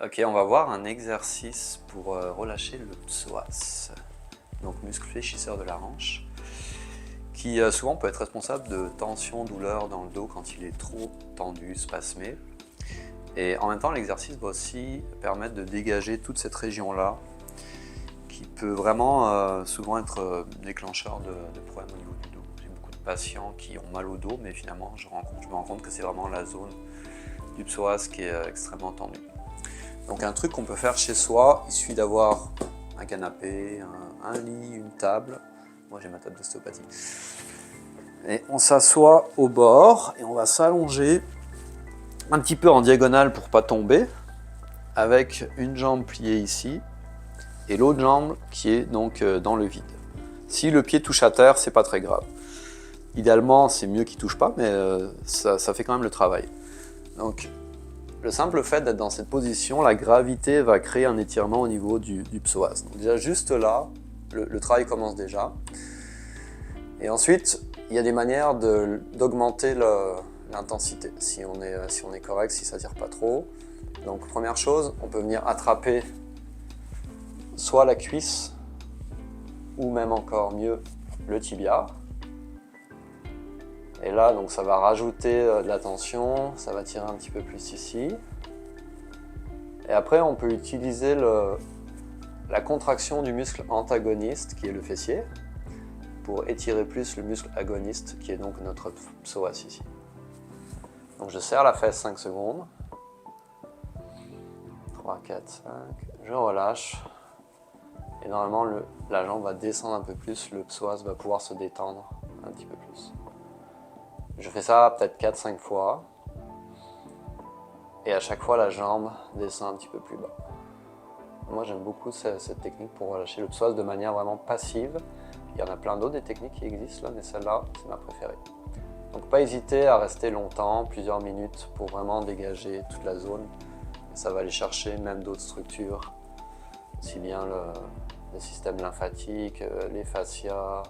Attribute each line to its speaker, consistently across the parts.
Speaker 1: Ok, on va voir un exercice pour relâcher le psoas, donc muscle fléchisseur de la hanche, qui souvent peut être responsable de tension, douleur dans le dos quand il est trop tendu, spasmé. Et en même temps, l'exercice va aussi permettre de dégager toute cette région-là, qui peut vraiment souvent être déclencheur de problèmes au niveau du dos. J'ai beaucoup de patients qui ont mal au dos, mais finalement, je me rends compte que c'est vraiment la zone du psoas qui est extrêmement tendue. Donc un truc qu'on peut faire chez soi, il suffit d'avoir un canapé, un lit, une table. Moi j'ai ma table d'ostéopathie. Et on s'assoit au bord et on va s'allonger un petit peu en diagonale pour pas tomber, avec une jambe pliée ici et l'autre jambe qui est donc dans le vide. Si le pied touche à terre, c'est pas très grave. Idéalement, c'est mieux qu'il touche pas, mais ça fait quand même le travail. Donc, le simple fait d'être dans cette position, la gravité va créer un étirement au niveau du psoas. Donc déjà, juste là, le travail commence déjà. Et ensuite, il y a des manières d'augmenter l'intensité, si on est correct, si ça ne tire pas trop. Donc première chose, on peut venir attraper soit la cuisse, ou même encore mieux, le tibia. Et là, donc, ça va rajouter de la tension, ça va tirer un petit peu plus ici. Et après, on peut utiliser la contraction du muscle antagoniste, qui est le fessier, pour étirer plus le muscle agoniste, qui est donc notre psoas ici. Donc je serre la fesse 5 secondes. 3, 4, 5. Je relâche. Et normalement, la jambe va descendre un peu plus, le psoas va pouvoir se détendre un petit peu plus. Je fais ça peut-être 4-5 fois. Et à chaque fois, la jambe descend un petit peu plus bas. Moi, j'aime beaucoup cette technique pour relâcher le psoas de manière vraiment passive. Il y en a plein d'autres des techniques qui existent là, mais celle-là, c'est ma préférée. Donc pas hésiter à rester longtemps, plusieurs minutes, pour vraiment dégager toute la zone. Et ça va aller chercher même d'autres structures, aussi bien le système lymphatique, les fascias,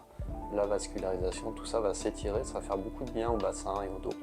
Speaker 1: la vascularisation, tout ça va s'étirer, ça va faire beaucoup de bien au bassin et au dos.